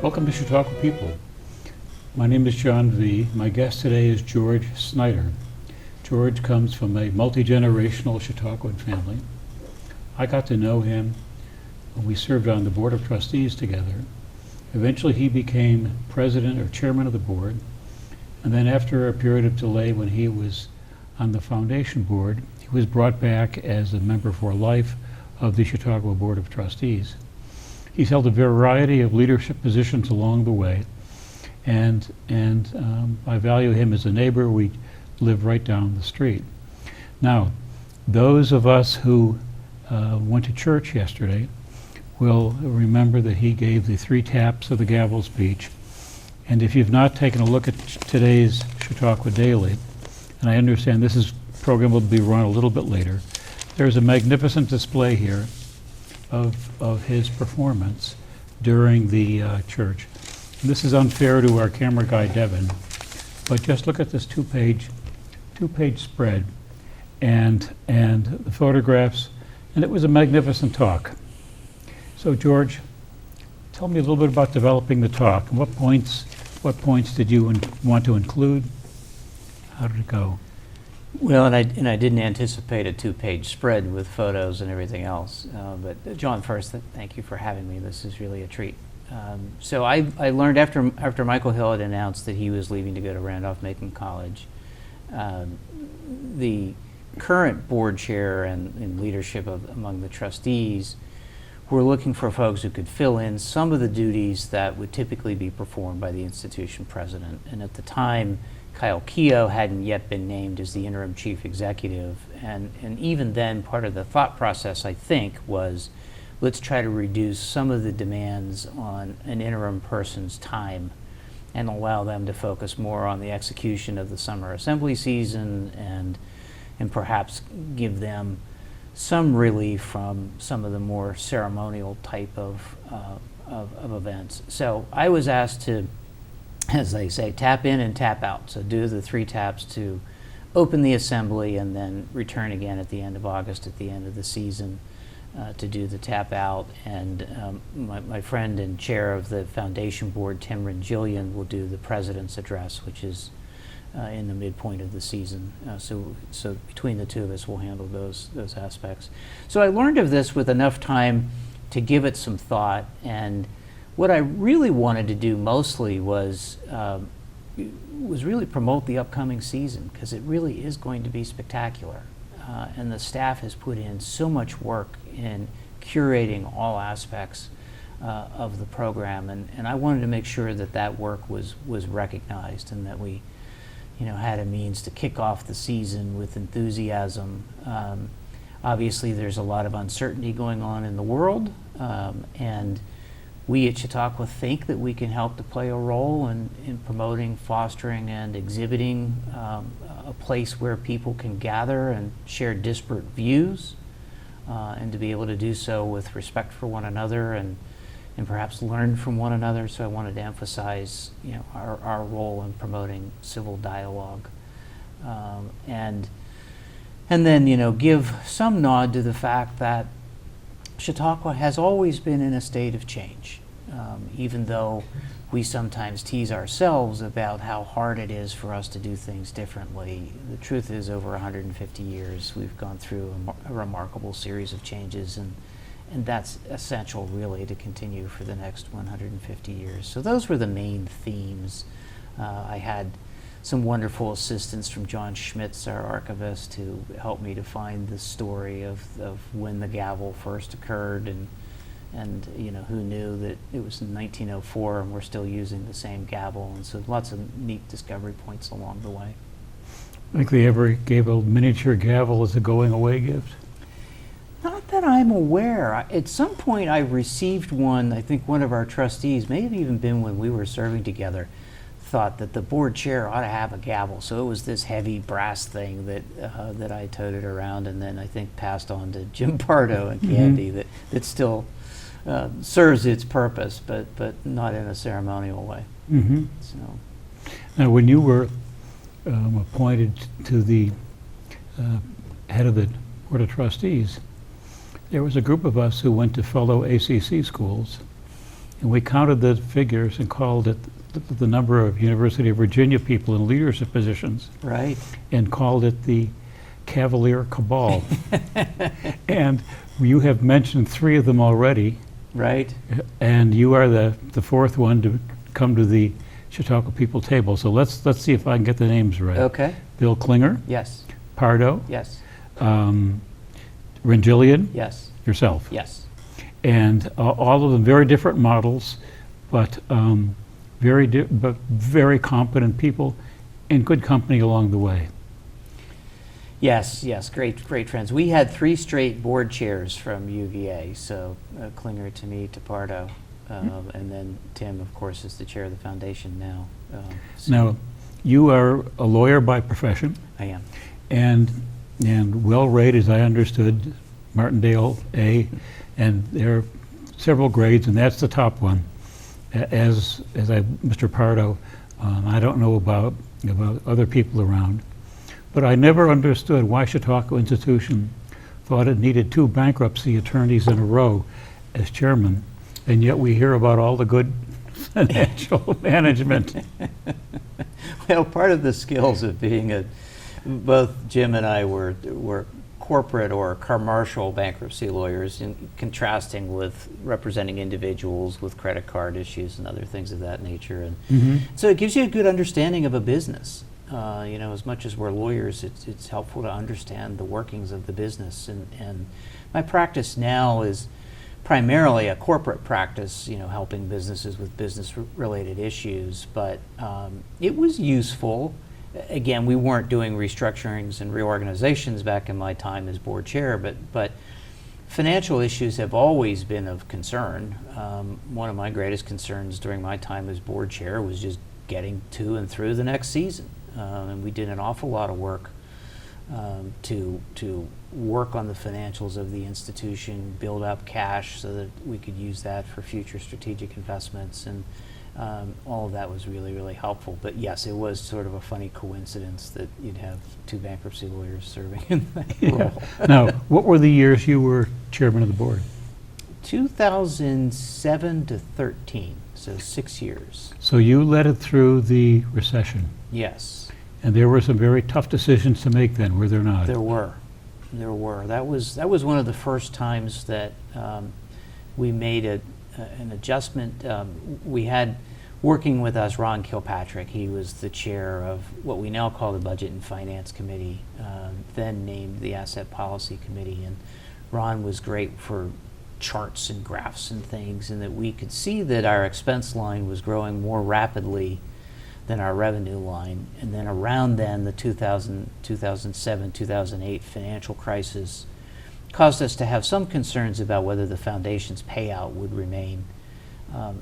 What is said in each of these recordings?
Welcome to Chautauqua People. My name is John V. My guest today is George Snyder. George comes from a multi-generational Chautauquan family. I got to know him when we served on the Board of Trustees together. Eventually he became president or chairman of the board, and then after a period of delay when he was on the foundation board, he was brought back as a member for life of the Chautauqua Board of Trustees. He's held a variety of leadership positions along the way, and I value him as a neighbor. We live right down the street. Now, those of us who went to church yesterday will remember that he gave the 3 taps of the gavel speech. And if you've not taken a look at today's Chautauqua Daily, and I understand this program will be run a little bit later, there's a magnificent display here of his performance during the church. And this is unfair to our camera guy, Devin, but just look at this two-page spread and the photographs, and it was a magnificent talk. So George, tell me a little bit about developing the talk, and what points did you want to include? How did it go? Well, and I didn't anticipate a 2-page spread with photos and everything else. But John, first, thank you for having me. This is really a treat. So I learned after Michael Hill had announced that he was leaving to go to Randolph-Macon College, the current board chair and leadership among the trustees were looking for folks who could fill in some of the duties that would typically be performed by the institution president. And at the time, Kyle Keogh hadn't yet been named as the interim chief executive, and even then part of the thought process, I think, was let's try to reduce some of the demands on an interim person's time and allow them to focus more on the execution of the summer assembly season and perhaps give them some relief from some of the more ceremonial type of events. So I was asked to, as they say, tap in and tap out. So do the 3 taps to open the assembly and then return again at the end of August, at the end of the season, to do the tap out. And my friend and chair of the foundation board, Tim Rangillian, will do the president's address, which is in the midpoint of the season. So between the 2 of us, we'll handle those aspects. So I learned of this with enough time to give it some thought, and what I really wanted to do mostly was really promote the upcoming season, because it really is going to be spectacular. And the staff has put in so much work in curating all aspects of the program, and I wanted to make sure that work was recognized, and that we had a means to kick off the season with enthusiasm. Obviously, there's a lot of uncertainty going on in the world, and we at Chautauqua think that we can help to play a role in promoting, fostering, and exhibiting a place where people can gather and share disparate views, and to be able to do so with respect for one another and perhaps learn from one another. So I wanted to emphasize our role in promoting civil dialogue, and then give some nod to the fact that Chautauqua has always been in a state of change, even though we sometimes tease ourselves about how hard it is for us to do things differently. The truth is, over 150 years, we've gone through a remarkable series of changes, and that's essential, really, to continue for the next 150 years. So those were the main themes. I had some wonderful assistance from John Schmitz, our archivist, who helped me to find the story of when the gavel first occurred, and who knew that it was in 1904 and we're still using the same gavel, and so lots of neat discovery points along the way. I think they ever gave a miniature gavel as a going-away gift? Not that I'm aware. At some point I received one. I think one of our trustees, may have even been when we were serving together, thought that the board chair ought to have a gavel. So it was this heavy brass thing that I toted around, and then I think passed on to Jim Pardo and Candy, that still serves its purpose, but not in a ceremonial way. Mm-hmm. So, now, when you were appointed to the head of the Board of Trustees, there was a group of us who went to fellow ACC schools, and we counted the figures and called it the number of University of Virginia people in leadership positions, Right. and called it the Cavalier Cabal. And you have mentioned 3 of them already, Right. and you are the 4th one to come to the Chautauqua People table. So let's see if I can get the names right. Okay. Bill Klinger, Yes. Pardo, Yes. Rengillian, Yes. yourself. Yes. And all of them very different models, but very competent people and good company along the way. Yes, yes, great friends. We had 3 straight board chairs from UVA, so Klinger to me to Pardo, and then Tim, of course, is the chair of the foundation now. So Now, you are a lawyer by profession I am. and well rated, as I understood, Martindale A, and there are several grades, and that's the top one. Mr. Pardo, I don't know about other people around, but I never understood why Chautauqua Institution thought it needed 2 bankruptcy attorneys in a row as chairman, and yet we hear about all the good financial management. Well, part of the skills of being both Jim and I were corporate or commercial bankruptcy lawyers, in contrasting with representing individuals with credit card issues and other things of that nature. And Mhm. so it gives you a good understanding of a business. As much as we're lawyers, it's helpful to understand the workings of the business. And my practice now is primarily a corporate practice, helping businesses with business-related issues. But it was useful. Again, we weren't doing restructurings and reorganizations back in my time as board chair, but financial issues have always been of concern. One of my greatest concerns during my time as board chair was just getting to and through the next season. And we did an awful lot of work to work on the financials of the institution, build up cash so that we could use that for future strategic investments, and all of that was really, really helpful. But yes, it was sort of a funny coincidence that you'd have 2 bankruptcy lawyers serving in that role. Now, what were the years you were chairman of the board? 2007 to 13, so 6 years. So you led it through the recession, Yes, and there were some very tough decisions to make then, were there not? there were. That was one of the first times that we made an adjustment. We had working with us Ron Kilpatrick. He was the chair of what we now call the Budget and Finance Committee, then named the Asset Policy Committee. And Ron was great for charts and graphs and things, and that we could see that our expense line was growing more rapidly than our revenue line. And then around then, the 2007, 2008 financial crisis caused us to have some concerns about whether the foundation's payout would remain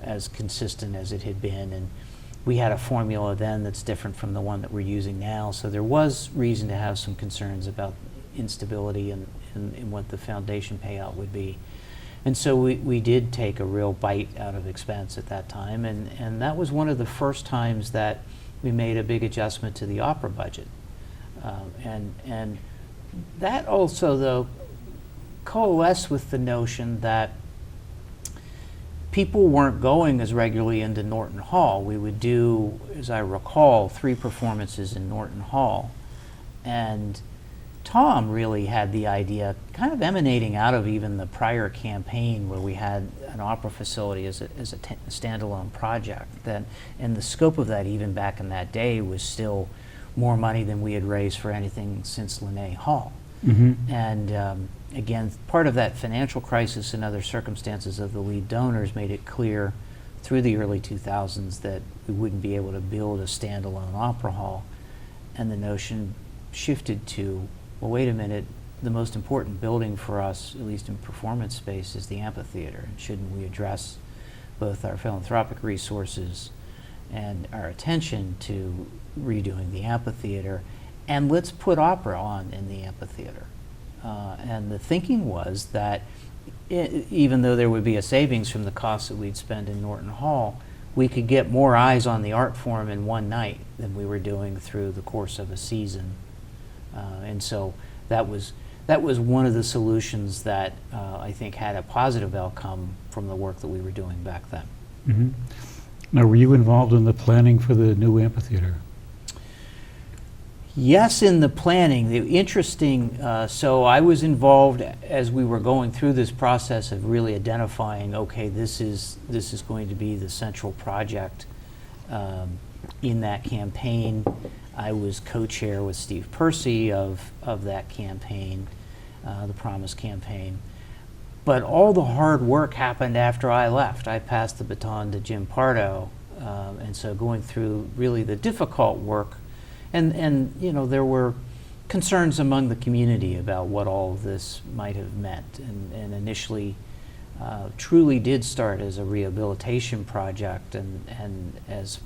as consistent as it had been. And we had a formula then that's different from the one that we're using now. So there was reason to have some concerns about instability in what the foundation payout would be. And so we did take a real bite out of expense at that time. And that was one of the first times that we made a big adjustment to the opera budget. And that also, though, coalesced with the notion that people weren't going as regularly into Norton Hall. We would do, as I recall, 3 performances in Norton Hall. And Tom really had the idea, kind of emanating out of even the prior campaign where we had an opera facility as a standalone project. And the scope of that, even back in that day, was still more money than we had raised for anything since Linnaeus Hall. Mm-hmm. And again, part of that financial crisis and other circumstances of the lead donors made it clear through the early 2000s that we wouldn't be able to build a standalone opera hall. And the notion shifted to, well, wait a minute, the most important building for us, at least in performance space, is the amphitheater. And shouldn't we address both our philanthropic resources and our attention to redoing the amphitheater? And let's put opera on in the amphitheater. And the thinking was that even though there would be a savings from the costs that we'd spend in Norton Hall, we could get more eyes on the art form in one night than we were doing through the course of a season. And so that was one of the solutions that I think had a positive outcome from the work that we were doing back then. Mhm. Now, were you involved in the planning for the new amphitheater? Yes, in the planning, the interesting, so I was involved as we were going through this process of really identifying, okay, this is going to be the central project in that campaign. I was co-chair with Steve Percy of that campaign, the Promise campaign. But all the hard work happened after I left. I passed the baton to Jim Pardo, and so going through really the difficult work. And you know, there were concerns among the community about what all of this might have meant. And initially, truly did start as a rehabilitation project. And as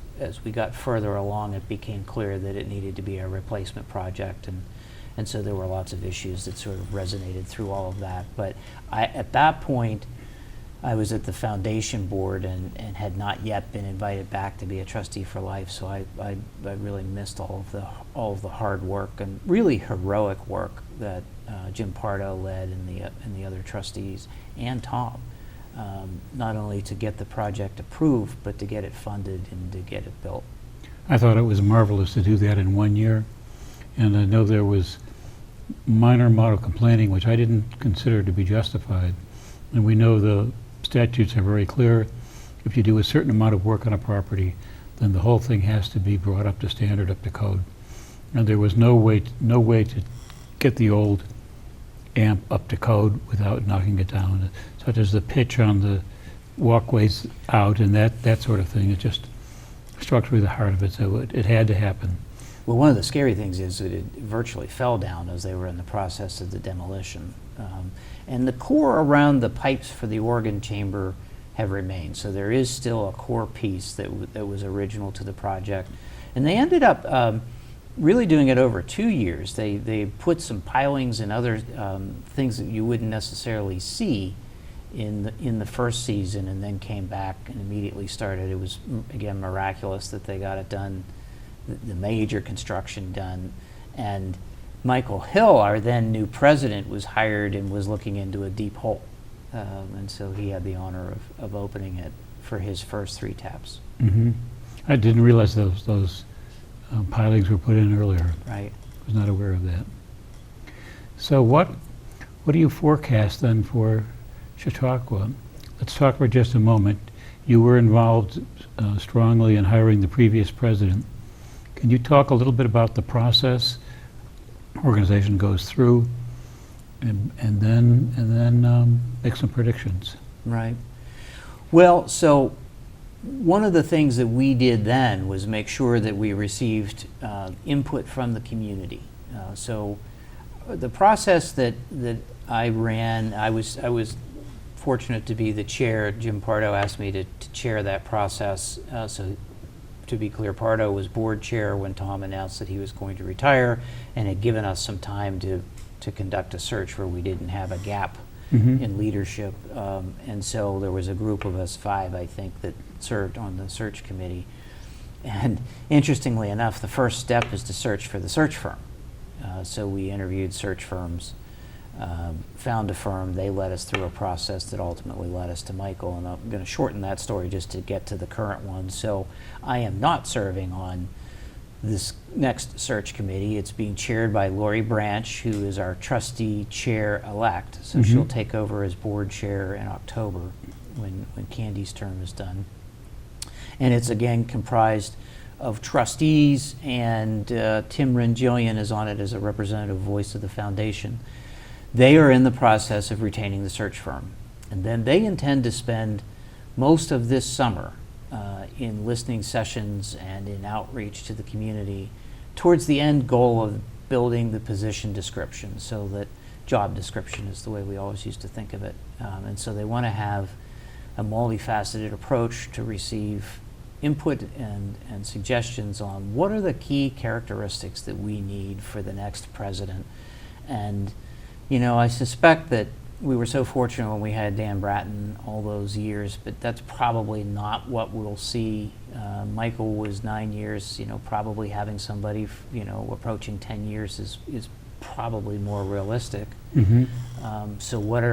we got further along, it became clear that it needed to be a replacement project. And so there were lots of issues that sort of resonated through all of that. But at that point, I was at the foundation board and had not yet been invited back to be a trustee for life. So I really missed all of the hard work and really heroic work that Jim Pardo led and the other trustees and Tom, not only to get the project approved, but to get it funded and to get it built. I thought it was marvelous to do that in 1 year, and I know there was minor amount of complaining, which I didn't consider to be justified. And we know the statutes are very clear. If you do a certain amount of work on a property, then the whole thing has to be brought up to standard, up to code. And there was no way to get the old amp up to code without knocking it down, such as the pitch on the walkways out and that sort of thing. It just struck through the heart of it, so it had to happen. Well, one of the scary things is that it virtually fell down as they were in the process of the demolition. And the core around the pipes for the organ chamber have remained. So there is still a core piece that was original to the project. And they ended up really doing it over 2 years. They put some pilings and other things that you wouldn't necessarily see in the first season, and then came back and immediately started. It was, again, miraculous that they got it done, the major construction done. And Michael Hill, our then new president, was hired and was looking into a deep hole. And so he had the honor of opening it for his first 3 taps. Mm-hmm. I didn't realize those pilings were put in earlier. Right. I was not aware of that. So what do you forecast then for Chautauqua? Let's talk for just a moment. You were involved strongly in hiring the previous president. Can you talk a little bit about the process organization goes through, and then make some predictions? Right. Well, so one of the things that we did then was make sure that we received input from the community. So the process that I ran, I was fortunate to be the chair. Jim Pardo asked me to chair that process. So to be clear, Pardo was board chair when Tom announced that he was going to retire, and had given us some time to conduct a search where we didn't have a gap in leadership. And so there was a group of us, 5, I think, that served on the search committee. And interestingly enough, the first step is to search for the search firm. So we interviewed search firms, found a firm. They led us through a process that ultimately led us to Michael, and I'm going to shorten that story just to get to the current one. So I am not serving on this next search committee. It's being chaired by Lori Branch, who is our trustee chair-elect. So she'll take over as board chair in October when Candy's term is done. And it's again comprised of trustees, and Tim Rangillian is on it as a representative voice of the foundation. They are in the process of retaining the search firm. And then they intend to spend most of this summer in listening sessions and in outreach to the community towards the end goal of building the position description, so that job description is the way we always used to think of it. And so they want to have a multifaceted approach to receive input and suggestions on what are the key characteristics that we need for the next president. And you know, I suspect that we were so fortunate when we had Dan Bratton all those years, but that's probably not what we'll see. Michael was 9 years, you know, probably having somebody, you know, approaching 10 years is probably more realistic. So what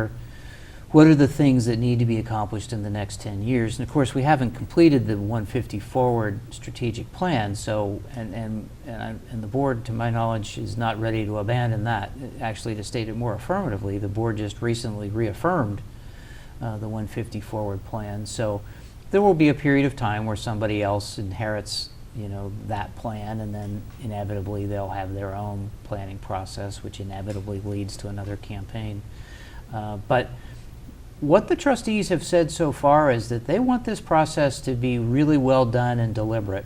what are the things that need to be accomplished in the next 10 years? And of course, we haven't completed the 150 Forward strategic plan, so, and the board, to my knowledge, is not ready to abandon that. Actually, to state it more affirmatively, the board just recently reaffirmed the 150 Forward plan. So there will be a period of time where somebody else inherits, that plan, and then inevitably they'll have their own planning process, which inevitably leads to another campaign. But what the trustees have said so far is that they want this process to be really well done and deliberate,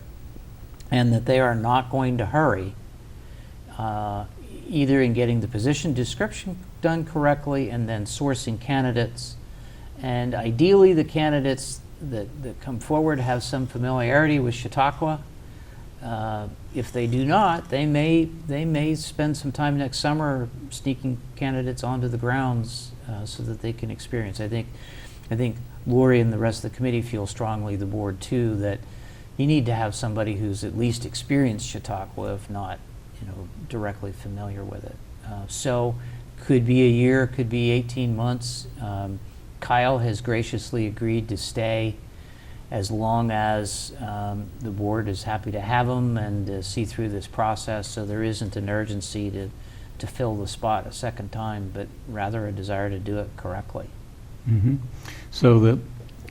and that they are not going to hurry either in getting the position description done correctly and then sourcing candidates. And ideally, the candidates that come forward have some familiarity with Chautauqua. If they do not, they may spend some time next summer sneaking candidates onto the grounds so that they can experience. I think Lori and the rest of the committee feel strongly, the board too, that you need to have somebody who's at least experienced Chautauqua, if not, directly familiar with it. So could be a year, could be 18 months. Kyle has graciously agreed to stay as long as the board is happy to have him and see through this process. So there isn't an urgency to fill the spot a second time, but rather a desire to do it correctly. Mm-hmm. So the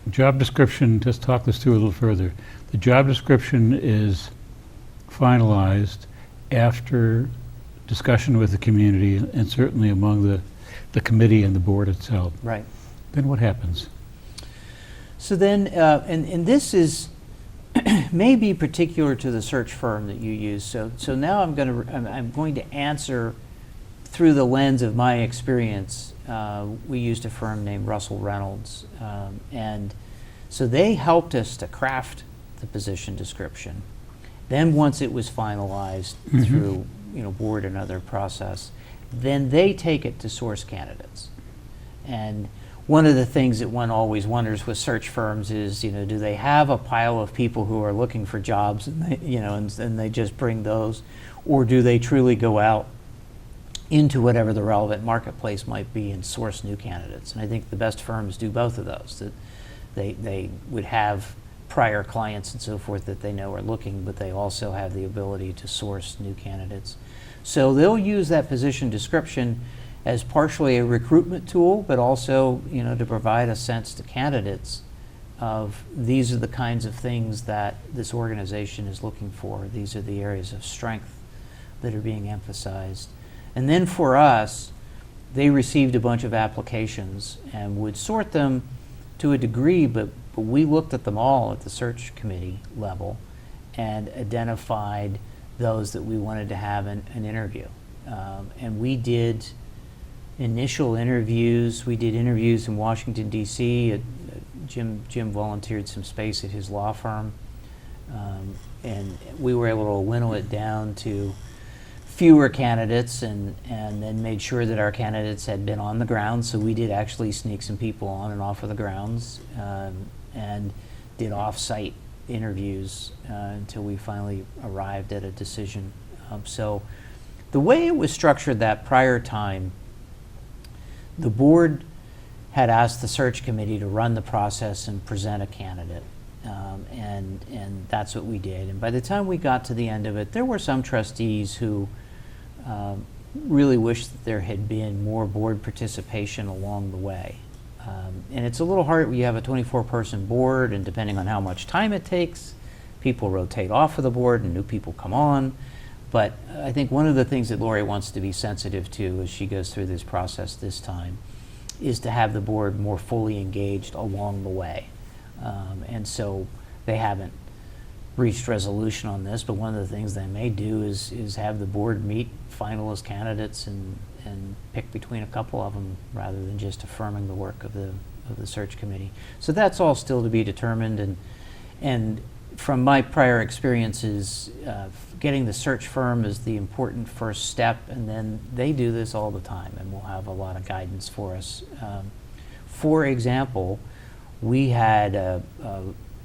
job description, just talk this through a little further. The job description is finalized after discussion with the community and certainly among the committee and the board itself. Right. Then what happens? So then, and this is may be particular to the search firm that you use. So now I'm going to answer through the lens of my experience. We used a firm named Russell Reynolds, and so they helped us to craft the position description. Then once it was finalized through board and other process, then they take it to source candidates. And one of the things that one always wonders with search firms is, do they have a pile of people who are looking for jobs and they, and they just bring those, or do they truly go out into whatever the relevant marketplace might be and source new candidates? And I think the best firms do both of those. That they would have prior clients and so forth that they know are looking, but they also have the ability to source new candidates. So they'll use that position description as partially a recruitment tool, but also, to provide a sense to candidates of these are the kinds of things that this organization is looking for. These are the areas of strength that are being emphasized. And then for us, they received a bunch of applications and would sort them to a degree, but we looked at them all at the search committee level and identified those that we wanted to have an interview. And we did initial interviews. We did interviews in Washington, D.C. Jim volunteered some space at his law firm. And we were able to winnow it down to fewer candidates and then made sure that our candidates had been on the ground. So we did actually sneak some people on and off of the grounds and did off-site interviews until we finally arrived at a decision. So the way it was structured that prior time, the board had asked the search committee to run the process and present a candidate. And that's what we did. And by the time we got to the end of it, there were some trustees who really wished that there had been more board participation along the way. And it's a little hard. We have a 24-person board, and depending on how much time it takes, people rotate off of the board and new people come on. But I think one of the things that Lori wants to be sensitive to as she goes through this process this time is to have the board more fully engaged along the way. And so they haven't reached resolution on this, but one of the things they may do is have the board meet finalist candidates and pick between a couple of them rather than just affirming the work of the search committee. So that's all still to be determined, and from my prior experiences, getting the search firm is the important first step, and then they do this all the time and will have a lot of guidance for us. For example, we had a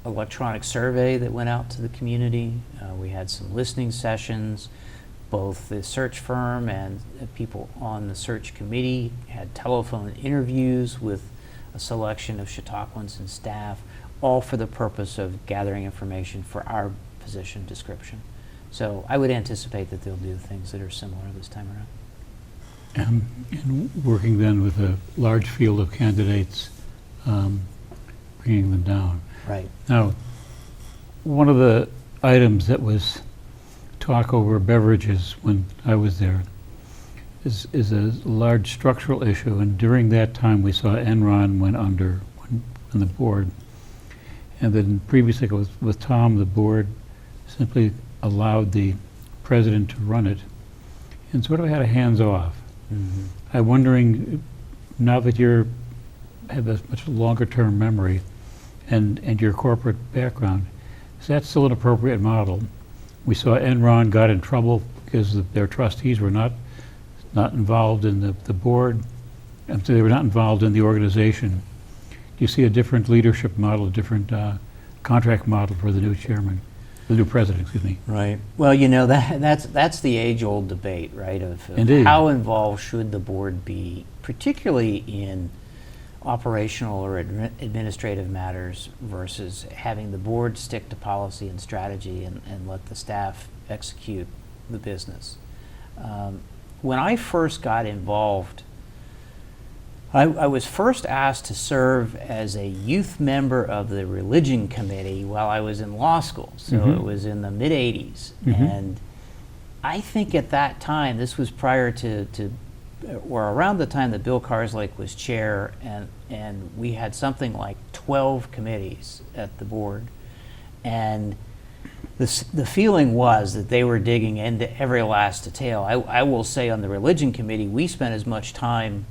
electronic survey that went out to the community. We had some listening sessions. Both the search firm and people on the search committee had telephone interviews with a selection of Chautauquans and staff, all for the purpose of gathering information for our position description. So I would anticipate that they'll do things that are similar this time around. And working then with a large field of candidates, bringing them down. Right. Now, one of the items that was talk over beverages when I was there is a large structural issue, and during that time we saw Enron went under on the board. And then previously with Tom, the board simply allowed the president to run it and sort of had a hands-off. Mm-hmm. I'm wondering, now that you have a much longer-term memory and your corporate background, is that still an appropriate model? We saw Enron got in trouble because their trustees were not involved in the board. So they were not involved in the organization. Do you see a different leadership model, a different contract model for the new chairman, the new president, excuse me? Right. Well, you know, that's the age-old debate, right, of Indeed. How involved should the board be, particularly in operational or administrative matters versus having the board stick to policy and strategy and let the staff execute the business. When I first got involved, I was first asked to serve as a youth member of the religion committee while I was in law school. So Mm-hmm. it was in the mid-'80s. Mm-hmm. And I think at that time, this was prior to or around the time that Bill Karslake was chair, and we had something like 12 committees at the board. And the feeling was that they were digging into every last detail. I will say on the religion committee, we spent as much time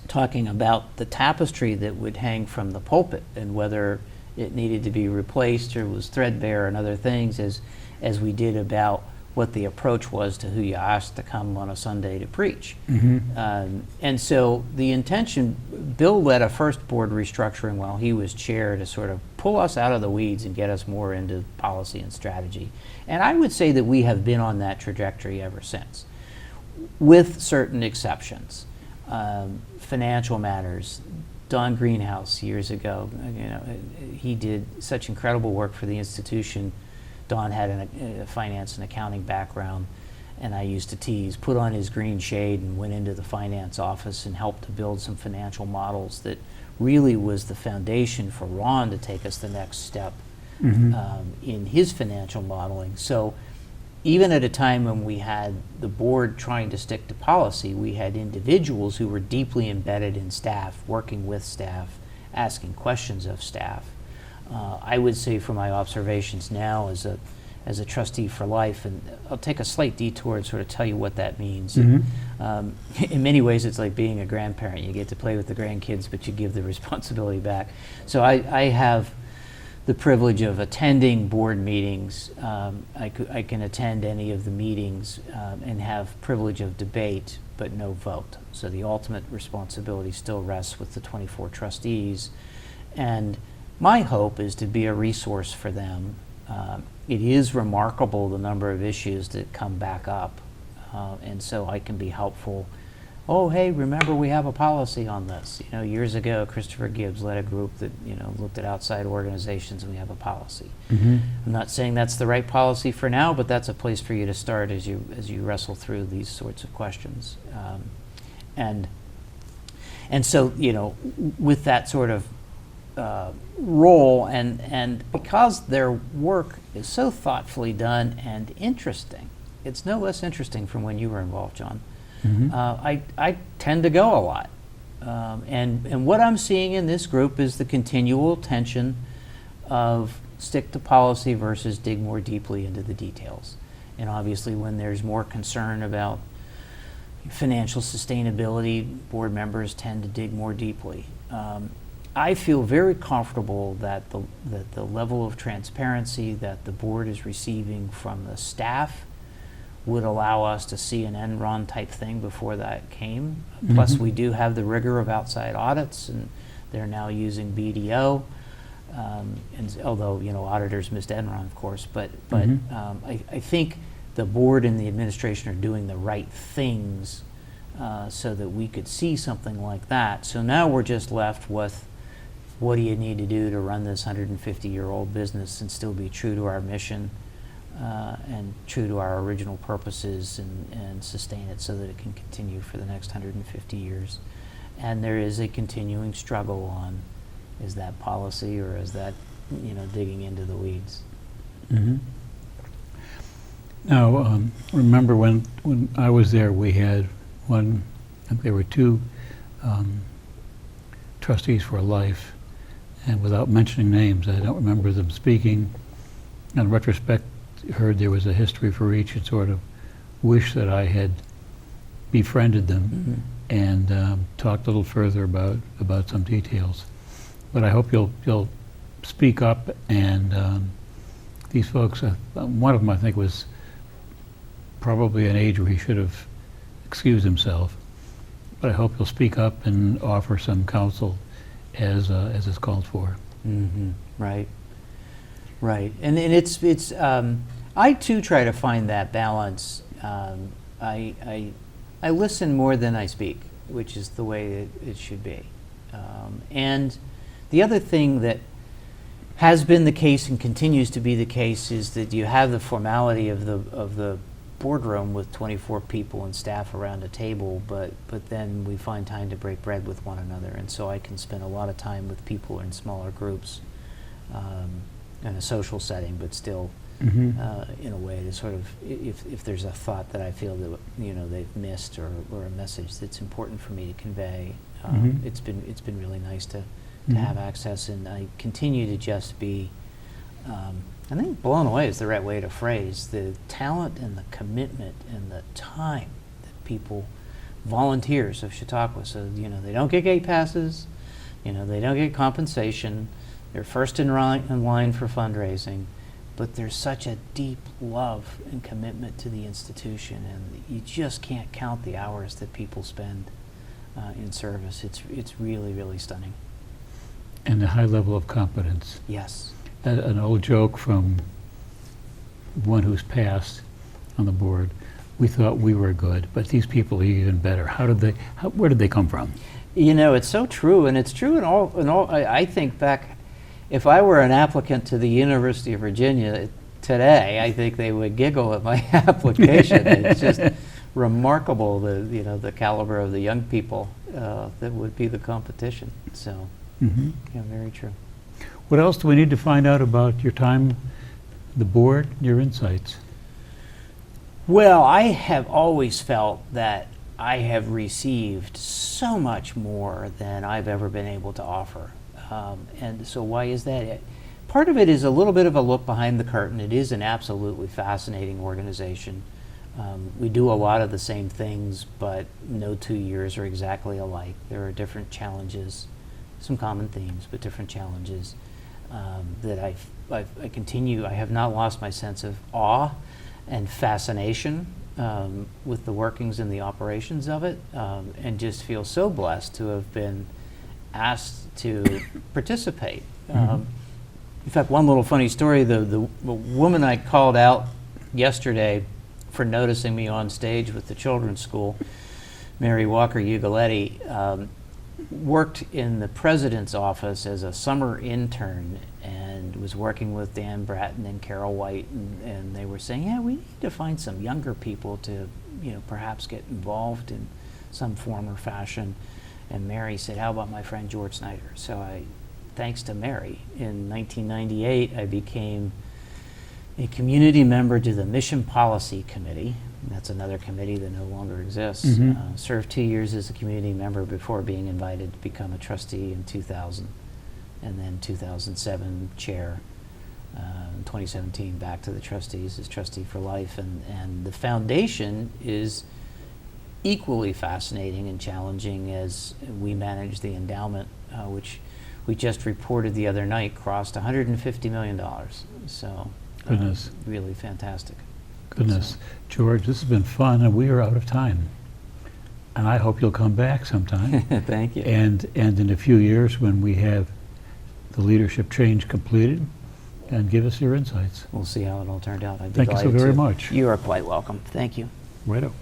talking about the tapestry that would hang from the pulpit and whether it needed to be replaced or was threadbare and other things as we did about what the approach was to who you asked to come on a Sunday to preach. Mm-hmm. And so the intention, Bill led a first board restructuring while he was chair to sort of pull us out of the weeds and get us more into policy and strategy. And I would say that we have been on that trajectory ever since, with certain exceptions. Financial matters. Don Greenhouse years ago, he did such incredible work for the institution. Don had a finance and accounting background, and I used to tease, put on his green shade and went into the finance office and helped to build some financial models that really was the foundation for Ron to take us the next step in his financial modeling. So even at a time when we had the board trying to stick to policy, we had individuals who were deeply embedded in staff, working with staff, asking questions of staff. I would say from my observations now as a trustee for life, and I'll take a slight detour and sort of tell you what that means. Mm-hmm. In many ways, it's like being a grandparent. You get to play with the grandkids, but you give the responsibility back. So I have the privilege of attending board meetings. I can attend any of the meetings and have privilege of debate, but no vote. So the ultimate responsibility still rests with the 24 trustees. And my hope is to be a resource for them. It is remarkable the number of issues that come back up, and so I can be helpful. Oh, hey, remember we have a policy on this. Years ago, Christopher Gibbs led a group that looked at outside organizations, and we have a policy. Mm-hmm. I'm not saying that's the right policy for now, but that's a place for you to start as you wrestle through these sorts of questions. And so with that sort of role, and because their work is so thoughtfully done and interesting, it's no less interesting from when you were involved, John. Mm-hmm. I tend to go a lot, and what I'm seeing in this group is the continual tension of stick to policy versus dig more deeply into the details. And obviously, when there's more concern about financial sustainability, board members tend to dig more deeply. I feel very comfortable that the level of transparency that the board is receiving from the staff would allow us to see an Enron type thing before that came. Mm-hmm. Plus, we do have the rigor of outside audits, and they're now using BDO. And although auditors missed Enron, of course, but I think the board and the administration are doing the right things so that we could see something like that. So now we're just left with what do you need to do to run this 150-year-old business and still be true to our mission and true to our original purposes and sustain it so that it can continue for the next 150 years. And there is a continuing struggle on, is that policy or is that, digging into the weeds? Mm-hmm. Now, remember when I was there, we had I think there were two trustees for life, and without mentioning names, I don't remember them speaking. In retrospect, heard there was a history for each and sort of wish that I had befriended them and talked a little further about some details. But I hope you'll speak up and these folks, one of them I think was probably an age where he should have excused himself, but I hope you'll speak up and offer some counsel as is called for. Mm-hmm. Right. And it's I too try to find that balance. I listen more than I speak, which is the way it should be. And the other thing that has been the case and continues to be the case is that you have the formality of the boardroom with 24 people and staff around a table, but then we find time to break bread with one another, and so I can spend a lot of time with people in smaller groups in a social setting, but still in a way to sort of, if there's a thought that I feel that they've missed or a message that's important for me to convey, it's been really nice to have access, and I continue to just be I think blown away is the right way to phrase the talent and the commitment and the time that people, volunteers of Chautauqua, so they don't get gate passes, they don't get compensation, they're first in line for fundraising, but there's such a deep love and commitment to the institution, and you just can't count the hours that people spend in service. It's really, really stunning. And the high level of competence. Yes. An old joke from one who's passed on the board. We thought we were good, but these people are even better. Where did they come from? It's so true, and it's true in all. I think back, if I were an applicant to the University of Virginia today, I think they would giggle at my application. It's just remarkable the caliber of the young people that would be the competition. So, very true. What else do we need to find out about your time, the board, your insights? Well, I have always felt that I have received so much more than I've ever been able to offer. And so why is that? Part of it is a little bit of a look behind the curtain. It is an absolutely fascinating organization. We do a lot of the same things, but no 2 years are exactly alike. There are different challenges, some common themes, but different challenges. That I continue. I have not lost my sense of awe and fascination with the workings and the operations of it, and just feel so blessed to have been asked to participate. In fact, one little funny story: the woman I called out yesterday for noticing me on stage with the children's school, Mary Walker Ugaletti, worked in the president's office as a summer intern and was working with Dan Bratton and Carol White, and they were saying, we need to find some younger people to, perhaps get involved in some form or fashion. And Mary said, how about my friend George Snyder? So thanks to Mary, in 1998, I became a community member to the Mission Policy Committee. That's another committee that no longer exists. Served 2 years as a community member before being invited to become a trustee in 2000, and then 2007 chair. In 2017 back to the trustees as trustee for life, and the foundation is equally fascinating and challenging as we manage the endowment, which we just reported the other night crossed $150 million. So goodness, really fantastic. Goodness. George, this has been fun, and we are out of time. And I hope you'll come back sometime. Thank you. And in a few years, when we have the leadership change completed, and give us your insights. We'll see how it all turned out. I'd be Thank you so delighted very to. much. You are quite welcome. Thank you. Righto.